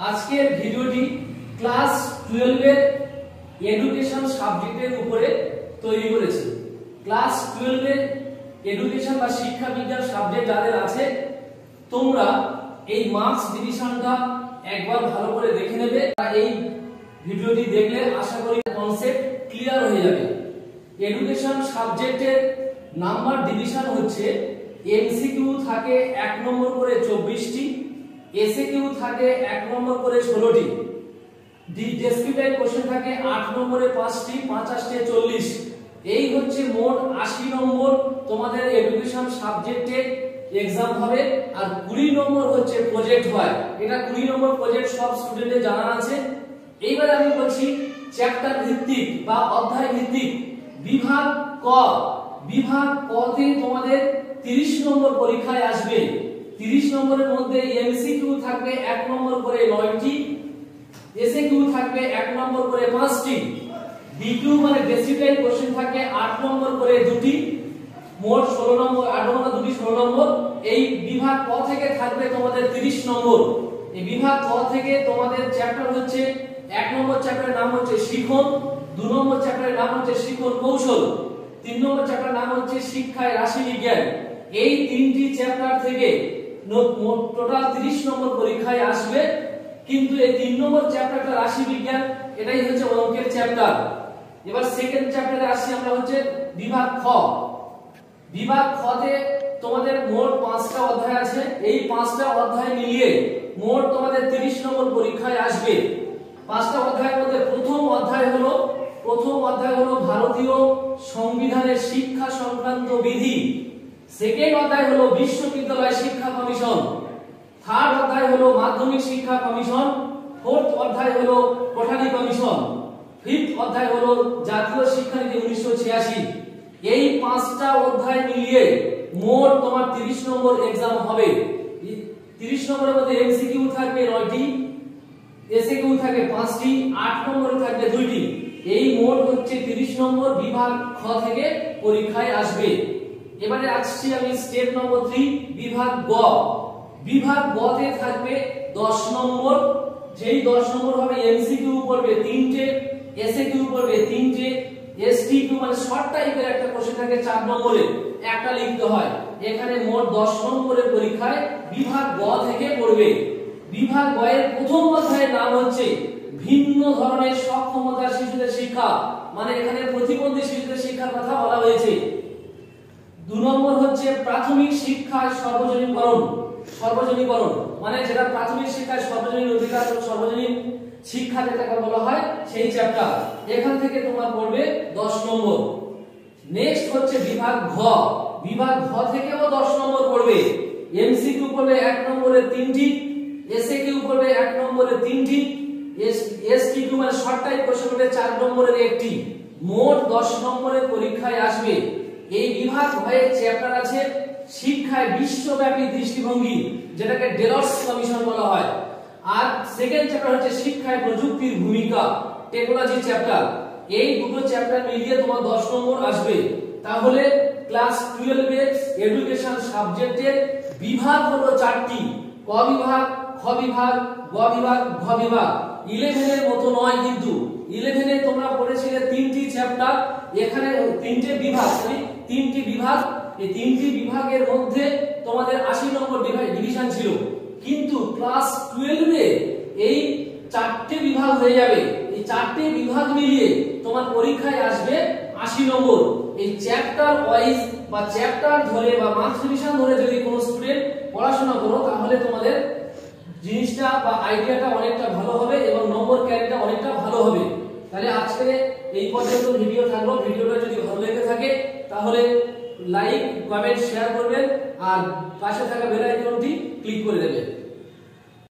আজকের ভিডিওটি ক্লাস 12 এর এডুকেশন সাবজেক্টের উপরে তৈরি করেছি। ক্লাস 12 এর এডুকেশন বা শিক্ষা বিজ্ঞান সাবজেক্ট যাদের আছে তোমরা এই মার্কস ডিভিশনটা একবার ভালো করে দেখে নেবে। এই ভিডিওটি দেখলে আশা করি কনসেপ্ট ক্লিয়ার হয়ে যাবে। এডুকেশন সাবজেক্টের নাম্বার ডিভিশন হচ্ছে এমসিকিউ থাকে 1 নম্বর করে 24টি, এসএকিউ থাকে 1 নম্বর করে 16টি, ডেসক্রিপটিভ কোশ্চেন থাকে 8 নম্বরে 5টি, 5 8 40। এই হচ্ছে মোট 80 নম্বর তোমাদের এডুকেশন সাবজেক্টে एग्जाम হবে। আর 20 নম্বর হচ্ছে প্রজেক্ট হয়। এটা 20 নম্বর প্রজেক্ট সব স্টুডেন্টদের জানা আছে। এইবার আমি বলছি চ্যাপ্টার ভিত্তিক বা অধ্যায় ভিত্তিক বিভাগ ক। বিভাগ ক তে তোমাদের 30 নম্বর পরীক্ষায় আসবে। 30 নম্বরের মধ্যে এমসিকিউ থাকবে 1 নম্বর করে 9টি, এসএকিউ থাকবে 1 নম্বর করে 5টি, ডিকিউ মানে ডেসক্রিপটিভ কোশ্চেন থাকে 8 নম্বর করে 2টি, মোট 16 নম্বর। 8 নম্বর 2টি 16 নম্বর। এই বিভাগ ক থেকে থাকবে তোমাদের 30 নম্বর। এই বিভাগ ক থেকে তোমাদের চ্যাপ্টার হচ্ছে 1 নম্বর চ্যাপ্টারের নাম হচ্ছে শিখন, 2 নম্বর চ্যাপ্টারের নাম হচ্ছে শিখন কৌশল, 3 নম্বর চ্যাপ্টারের নাম হচ্ছে শিক্ষায় রাশি বিজ্ঞান। এই তিনটি চ্যাপ্টার থেকে মোট টোটাল 30 নম্বর পরীক্ষায় আসবে। কিন্তু এই 3 নম্বর চ্যাপ্টারটা রাশি বিজ্ঞান, এটাই হচ্ছে অঙ্কের চ্যাপ্টার। এবার সেকেন্ড চ্যাপ্টারে আসি আমরা হচ্ছে বিভাগ খ। বিভাগ খ তে তোমাদের মোট 5টা অধ্যায় আছে। এই 5টা অধ্যায় মিলিয়ে মোট তোমাদের 30 নম্বর পরীক্ষায় আসবে। 5টা অধ্যায়ের মধ্যে প্রথম অধ্যায় হলো ভারতীয় সংবিধানের শিক্ষা সংক্রান্ত বিধি। সেকেন্ড অধ্যায় হলো বিশ্ববিদ্যালয় শিক্ষা কমিশন। থার্ড অধ্যায় হলো মাধ্যমিক শিক্ষা কমিশন। ফোর্থ অধ্যায় হলো কোঠারি কমিশন। ফিফথ অধ্যায় হলো জাতীয় শিক্ষানীতি 1986। এই 5টা অধ্যায় মিলিয়ে মোট তোমার 30 নম্বর एग्जाम হবে। 30 নম্বরের মধ্যে এমসিকিউ থাকবে 9টি, এসএকিউ থাকবে 5টি, 8 নম্বরে থাকবে 2টি। এই মোট হচ্ছে 30 নম্বর বিভাগ খ থেকে পরীক্ষায় আসবে। এবারে আসছি আমি স্টেপ নম্বর 3 বিভাগ গ। বিভাগ গ তে থাকবে 10 নম্বর। যেই 10 নম্বর হবে এমসিকিউ পড়বে 3টে, এসএকিউ পড়বে 3টে, এসটিকিউ মানে শর্ট টাইপের একটা কোশ্চেন থাকে 4 নম্বরে, একটা লিখতে হয়। এখানে মোট 10 নম্বরের পরীক্ষায় বিভাগ গ থেকে পড়বে। বিভাগ গ এর প্রথম অধ্যায়ের নাম হচ্ছে ভিন্ন ধরনের সক্ষমতার শিশুদের শিক্ষা, মানে এখানে প্রতিবন্ধী শিশুদের শিক্ষার কথা বলা হয়েছে। 2 নম্বর হচ্ছে প্রাথমিক শিক্ষার সর্বজনীকরণ। সর্বজনীকরণ মানে যেটা প্রাথমিক শিক্ষায় সর্বজনীন অধিকার, সর্বজনীন শিক্ষা যেটাকে বলা হয় সেই চ্যাপ্টার। এখান থেকে তোমার পড়বে 10 নম্বর। নেক্সট হচ্ছে বিভাগ ঘ। বিভাগ ঘ থেকেও 10 নম্বর পড়বে। এমসিকিউ পড়বে 1 নম্বরে 3টি, এসএকিউ পড়বে 1 নম্বরে 3টি, এসটিকিউ মানে শর্ট টাইপ কোশ্চেন পড়বে 4 নম্বরের 1টি। মোট 10 নম্বরের পরীক্ষায় আসবে। এই বিভাগ ঘয়ে চ্যাপ্টার আছে শিক্ষায় বিশ্বব্যাপী দৃষ্টিভঙ্গি, যেটাকে ডেলস কমিশন বলা হয়। আর সেকেন্ড চ্যাপ্টার হচ্ছে শিক্ষায় প্রযুক্তির ভূমিকা, টেকনোলজি চ্যাপ্টার। এই দুটো চ্যাপ্টার মিলিয়ে তোমার 10 নম্বর আসবে। তাহলে ক্লাস 12 এর এডুকেশন সাবজেক্টের বিভাগ হলো 4টি, ক বিভাগ, খ বিভাগ, গ বিভাগ, ঘ বিভাগ। 11 এর মতো নয়, কিন্তু 11 এ তোমরা পড়েছিলে 3টি চ্যাপ্টার, এখানে 3টে বিভাগ, সরি 3টি বিভাগ। এই 3টি বিভাগের মধ্যে তোমাদের 80 নম্বর ডিভিশন ছিল। কিন্তু ক্লাস 12 এ এই 4টে বিভাগ হয়ে যাবে। এই 4টে বিভাগ মিলিয়ে তোমার পরীক্ষায় আসবে 80 নম্বর। এই চ্যাপ্টার ওয়াইজ বা চ্যাপ্টার ধরে বা মার্কস ডিভিশন ধরে যদি কোনো স্টুডেন্ট পড়াশোনা করো তাহলে তোমাদের জিনিসটা বা আইডিয়াটা অনেকটা ভালো হবে এবং নম্বর ক্যারিটা অনেকটা ভালো হবে। তাহলে আজকে এই পর্যন্ত ভিডিও থাকলো। ভিডিওটা যদি ভালো লেগে থাকে তাহলে লাইক, কমেন্ট, শেয়ার করবেন আর পাশে থাকা বেল আইকনটি ক্লিক করে দেবেন।